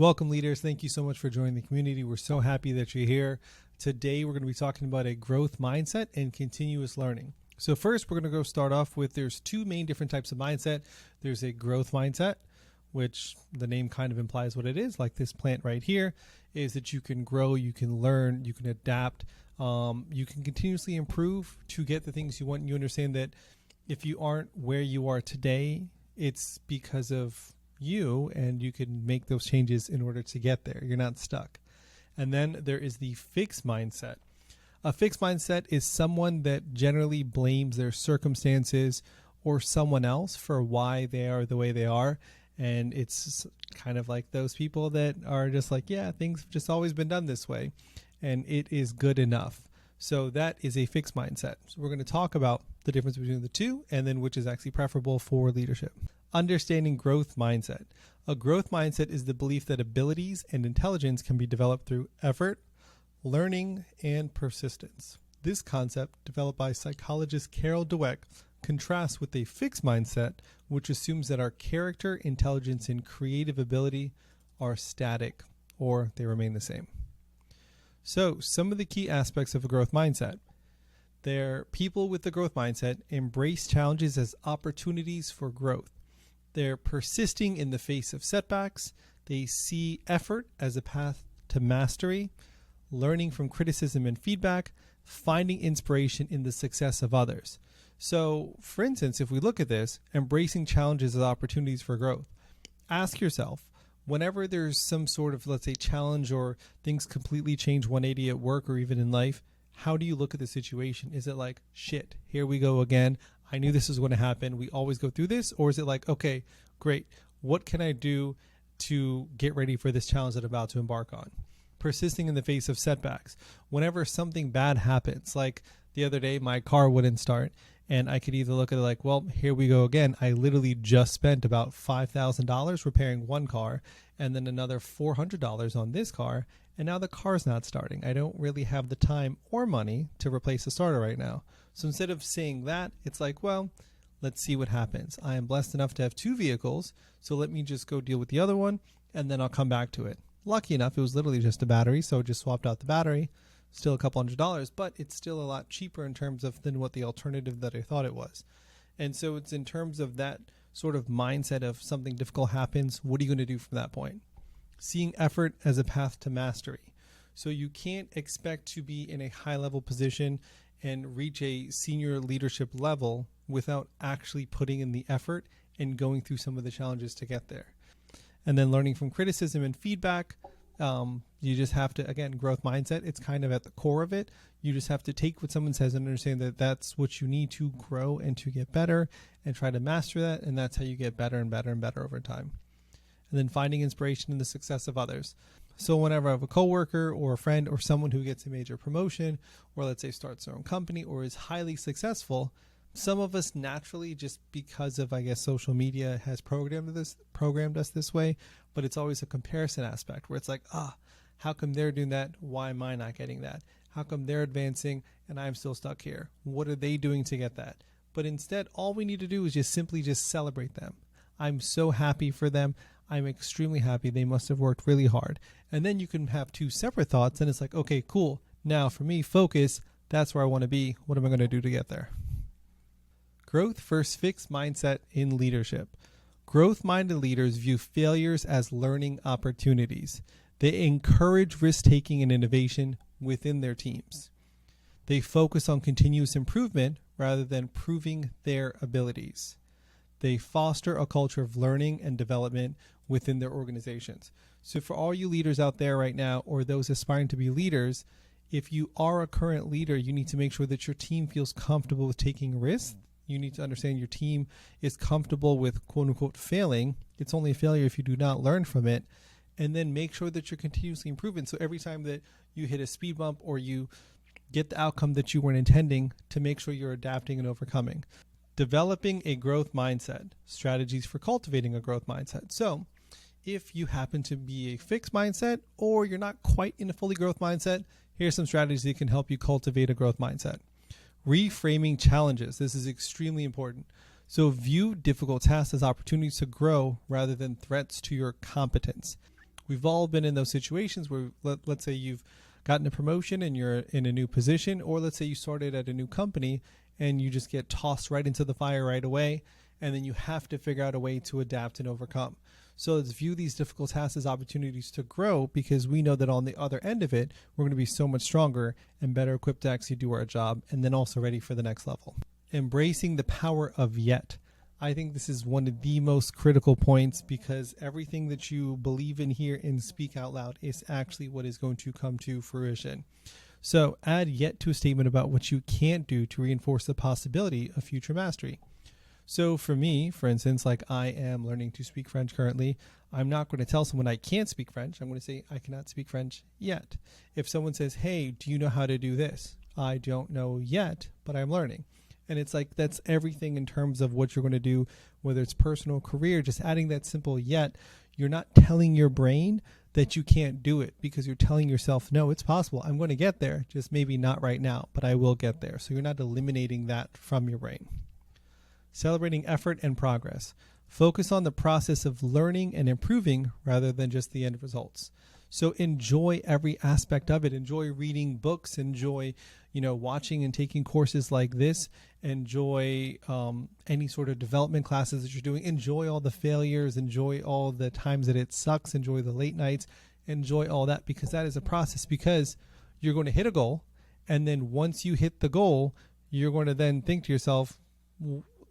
Welcome, leaders. Thank you so much for joining the community. We're so happy that you're here. Today, we're going to be talking about a growth mindset and continuous learning. So first, we're going to go start off with there's two main different types of mindset. There's a growth mindset, which the name kind of implies what it is, like this plant right here, is that you can grow, you can learn, you can adapt, you can continuously improve to get the things you want. And you understand that if you aren't where you are today, it's because of you, and you can make those changes in order to get there. You're not stuck. And then there is the fixed mindset. A fixed mindset is someone that generally blames their circumstances or someone else for why they are the way they are. And it's kind of like those people that are just like, yeah, things have just always been done this way, and it is good enough. So that is a fixed mindset. So we're going to talk about the difference between the two and then which is actually preferable for leadership. Understanding growth mindset. A growth mindset is the belief that abilities and intelligence can be developed through effort, learning, and persistence. This concept, developed by psychologist Carol Dweck, contrasts with a fixed mindset, which assumes that our character, intelligence, and creative ability are static, or they remain the same. So, some of the key aspects of a growth mindset. People with the growth mindset embrace challenges as opportunities for growth. They're persisting in the face of setbacks. They see effort as a path to mastery, learning from criticism and feedback, finding inspiration in the success of others. So, for instance, if we look at this, embracing challenges as opportunities for growth, ask yourself, whenever there's some sort of, let's say, challenge or things completely change 180 at work or even in life, how do you look at the situation? Is it like, shit, here we go again. I knew this was going to happen. We always go through this. Or is it like, okay, great. What can I do to get ready for this challenge that I'm about to embark on? Persisting in the face of setbacks. Whenever something bad happens, like the other day, my car wouldn't start. And I could either look at it like, well, here we go again. I literally just spent about $5,000 repairing one car and then another $400 on this car. And now the car's not starting. I don't really have the time or money to replace the starter right now. So instead of saying that, it's like, well, let's see what happens. I am blessed enough to have two vehicles, so let me just go deal with the other one, and then I'll come back to it. Lucky enough, it was literally just a battery, so I just swapped out the battery. Still a couple $100s, but it's still a lot cheaper in terms of than what the alternative that I thought it was. And so it's in terms of that sort of mindset of something difficult happens, what are you going to do from that point? Seeing effort as a path to mastery. So you can't expect to be in a high-level position and reach a senior leadership level without actually putting in the effort and going through some of the challenges to get there. And then learning from criticism and feedback. You just have to, again, growth mindset, it's kind of at the core of it. You just have to take what someone says and understand that that's what you need to grow and to get better and try to master that. And that's how you get better and better and better over time. And then finding inspiration in the success of others. So whenever I have a coworker or a friend or someone who gets a major promotion, or let's say starts their own company or is highly successful, some of us naturally, just because of, I guess, social media has programmed us this way, but it's always a comparison aspect where it's like, how come they're doing that? Why am I not getting that? How come they're advancing and I'm still stuck here? What are they doing to get that? But instead, all we need to do is just simply celebrate them. I'm so happy for them. I'm extremely happy. They must have worked really hard. And then you can have two separate thoughts and it's like, okay, cool. Now for me, focus. That's where I want to be. What am I going to do to get there? Growth versus fixed mindset in leadership. Growth-minded leaders view failures as learning opportunities. They encourage risk-taking and innovation within their teams. They focus on continuous improvement rather than proving their abilities. They foster a culture of learning and development within their organizations. So for all you leaders out there right now, or those aspiring to be leaders, if you are a current leader, you need to make sure that your team feels comfortable with taking risks. You need to understand your team is comfortable with quote unquote failing. It's only a failure if you do not learn from it. And then make sure that you're continuously improving. So every time that you hit a speed bump or you get the outcome that you weren't intending, to make sure you're adapting and overcoming. Developing a growth mindset, strategies for cultivating a growth mindset. So if you happen to be a fixed mindset or you're not quite in a fully growth mindset, here's some strategies that can help you cultivate a growth mindset. Reframing challenges. This is extremely important. So view difficult tasks as opportunities to grow rather than threats to your competence. We've all been in those situations where let's say you've gotten a promotion and you're in a new position, or let's say you started at a new company and you just get tossed right into the fire right away, and then you have to figure out a way to adapt and overcome. So let's view these difficult tasks as opportunities to grow, because we know that on the other end of it, we're going to be so much stronger and better equipped to actually do our job, and then also ready for the next level. Embracing the power of yet. I think this is one of the most critical points, because everything that you believe in here and speak out loud is actually what is going to come to fruition. So add yet to a statement about what you can't do to reinforce the possibility of future mastery. So for me, for instance, like I am learning to speak French currently, I'm not going to tell someone I can't speak French. I'm going to say I cannot speak French yet. If someone says, hey, do you know how to do this? I don't know yet, but I'm learning. And it's like, that's everything in terms of what you're going to do, whether it's personal, career, just adding that simple yet. You're not telling your brain that you can't do it, because you're telling yourself, no, it's possible. I'm going to get there, just maybe not right now, but I will get there. So you're not eliminating that from your brain. Celebrating effort and progress. Focus on the process of learning and improving rather than just the end results. So enjoy every aspect of it. Enjoy reading books. Enjoy, watching and taking courses like this. Enjoy any sort of development classes that you're doing. Enjoy all the failures. Enjoy all the times that it sucks. Enjoy the late nights. Enjoy all that, because that is a process, because you're going to hit a goal. And then once you hit the goal, you're going to then think to yourself,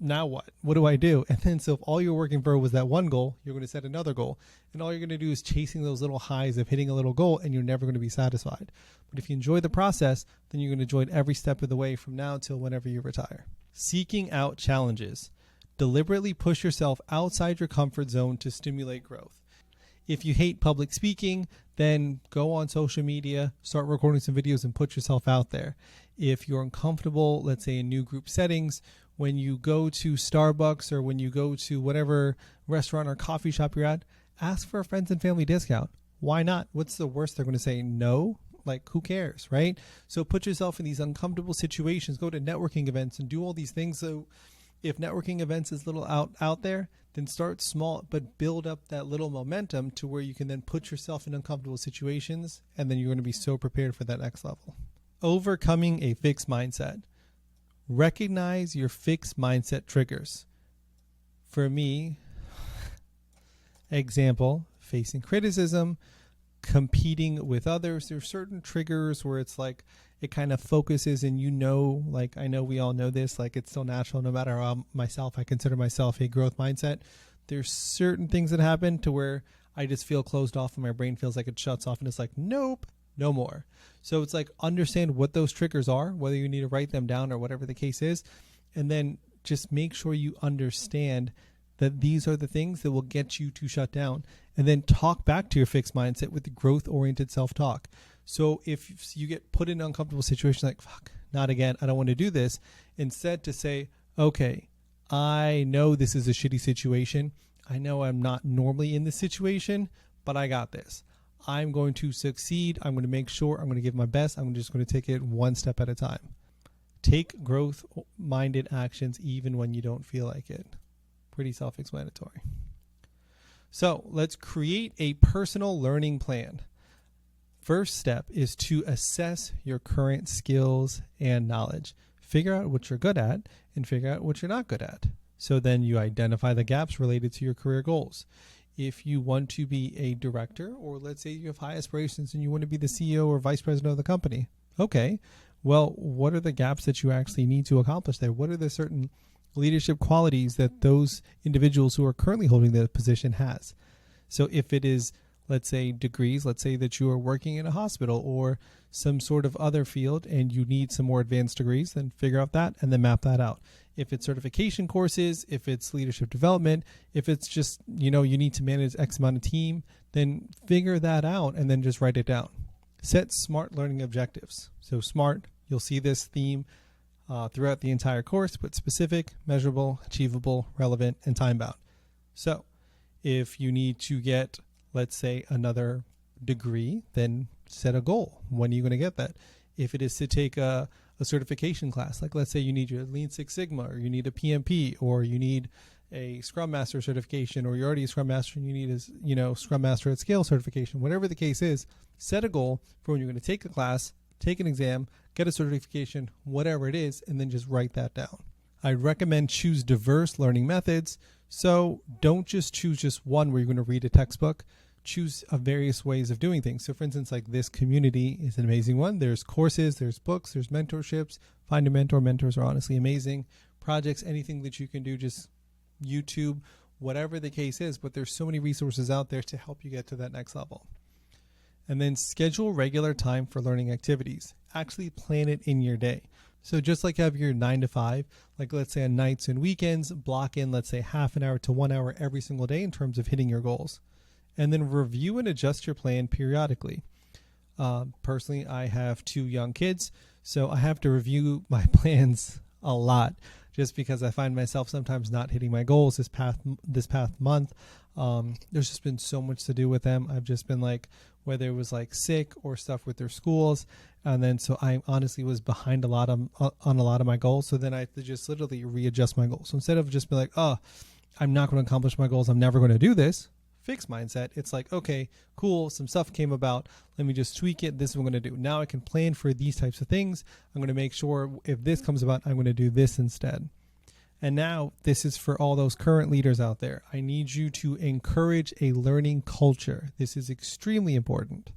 now what? What do I do? And then so if all you're working for was that one goal, you're going to set another goal. And all you're going to do is chasing those little highs of hitting a little goal, and you're never going to be satisfied. But if you enjoy the process, then you're going to enjoy it every step of the way from now till whenever you retire. Seeking out challenges. Deliberately push yourself outside your comfort zone to stimulate growth. If you hate public speaking, then go on social media, start recording some videos and put yourself out there. If you're uncomfortable, let's say in new group settings, when you go to Starbucks or when you go to whatever restaurant or coffee shop you're at, ask for a friends and family discount. Why not? What's the worst they're going to say? No? Like, who cares, right? So put yourself in these uncomfortable situations. Go to networking events and do all these things. So if networking events is a little out there, then start small, but build up that little momentum to where you can then put yourself in uncomfortable situations, and then you're going to be so prepared for that next level. Overcoming a fixed mindset. Recognize your fixed mindset triggers. For me, example, facing criticism, competing with others. There's certain triggers where it's like it kind of focuses, and like I know we all know this, like it's so natural no matter how I consider myself a growth mindset. There's certain things that happen to where I just feel closed off and my brain feels like it shuts off and it's like, nope, no more. So it's like, understand what those triggers are, whether you need to write them down or whatever the case is. And then just make sure you understand that these are the things that will get you to shut down, and then talk back to your fixed mindset with the growth-oriented self-talk. So if you get put in an uncomfortable situation like, fuck, not again, I don't want to do this, instead to say, okay, I know this is a shitty situation. I know I'm not normally in this situation, but I got this. I'm going to succeed. I'm going to make sure. I'm going to give my best. I'm just going to take it one step at a time. Take growth-minded actions even when you don't feel like it. Pretty self-explanatory. So let's create a personal learning plan. First step is to assess your current skills and knowledge. Figure out what you're good at and figure out what you're not good at. So then you identify the gaps related to your career goals. If you want to be a director, or let's say you have high aspirations and you want to be the CEO or vice president of the company, okay, well, what are the gaps that you actually need to accomplish there? What are the certain leadership qualities that those individuals who are currently holding that position has? So if it is, let's say, degrees, let's say that you are working in a hospital or some sort of other field and you need some more advanced degrees, then figure out that and then map that out. If it's certification courses, if it's leadership development, if it's just, you need to manage X amount of team, then figure that out and then just write it down. Set SMART learning objectives. So SMART, you'll see this theme throughout the entire course, but specific, measurable, achievable, relevant, and time-bound. So if you need to get, let's say, another degree, then set a goal. When are you going to get that? If it is to take a certification class, like let's say you need your Lean Six Sigma, or you need a PMP, or you need a Scrum Master certification, or you're already a Scrum Master and you need a Scrum Master at Scale certification, whatever the case is, set a goal for when you're going to take a class, take an exam, get a certification, whatever it is, and then just write that down. I'd recommend choose diverse learning methods. So don't just choose just one where you're going to read a textbook. Choose various ways of doing things. So for instance, like this community is an amazing one. There's courses, there's books, there's mentorships. Find a mentor. Mentors are honestly amazing. Projects, anything that you can do, just YouTube, whatever the case is. But there's so many resources out there to help you get to that next level. And then schedule regular time for learning activities. Actually plan it in your day. So just like you have your 9 to 5, like let's say on nights and weekends, block in, let's say half an hour to 1 hour every single day in terms of hitting your goals. And then review and adjust your plan periodically. Personally, I have 2 young kids, so I have to review my plans a lot just because I find myself sometimes not hitting my goals this past month. There's just been so much to do with them. I've just been like, whether it was like sick or stuff with their schools. And then so I honestly was behind on a lot of my goals. So then I have to just literally readjust my goals. So instead of just be like, oh, I'm not going to accomplish my goals, I'm never going to do this, fixed mindset. It's like, okay, cool, some stuff came about. Let me just tweak it. This is what I'm going to do. Now I can plan for these types of things. I'm going to make sure if this comes about, I'm going to do this instead. And now this is for all those current leaders out there. I need you to encourage a learning culture. This is extremely important.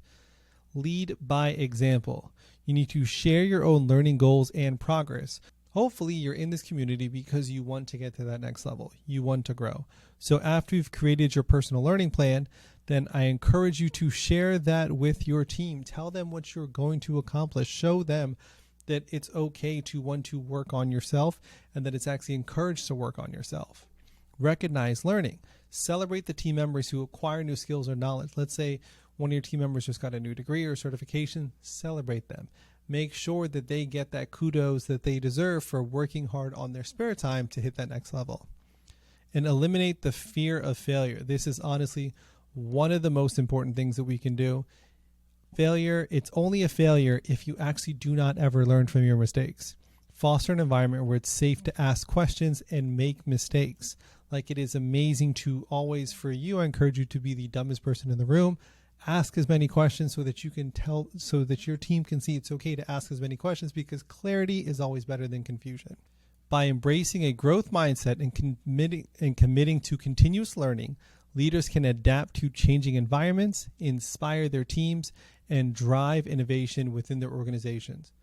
Lead by example. You need to share your own learning goals and progress. Hopefully you're in this community because you want to get to that next level. You want to grow. So after you've created your personal learning plan, then I encourage you to share that with your team. Tell them what you're going to accomplish. Show them that it's okay to want to work on yourself and that it's actually encouraged to work on yourself. Recognize learning. Celebrate the team members who acquire new skills or knowledge. Let's say one of your team members just got a new degree or certification. Celebrate them. Make sure that they get that kudos that they deserve for working hard on their spare time to hit that next level. And eliminate the fear of failure. This is honestly one of the most important things that we can do. Failure, it's only a failure if you actually do not ever learn from your mistakes. Foster an environment where it's safe to ask questions and make mistakes. Like, it is amazing to always, for you, I encourage you to be the dumbest person in the room. Ask as many questions so that you can tell, so that your team can see it's okay to ask as many questions, because clarity is always better than confusion. By embracing a growth mindset and committing to continuous learning, leaders can adapt to changing environments, inspire their teams, and drive innovation within their organizations.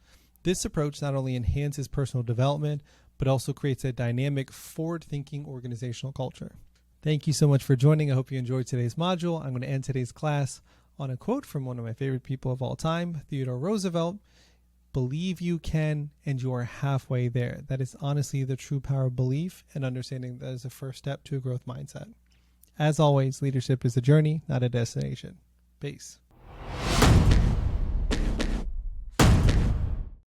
This approach not only enhances personal development, but also creates a dynamic, forward-thinking organizational culture. Thank you so much for joining. I hope you enjoyed today's module. I'm going to end today's class on a quote from one of my favorite people of all time, Theodore Roosevelt. Believe you can, and you are halfway there. That is honestly the true power of belief and understanding that is the first step to a growth mindset. As always, leadership is a journey, not a destination. Peace.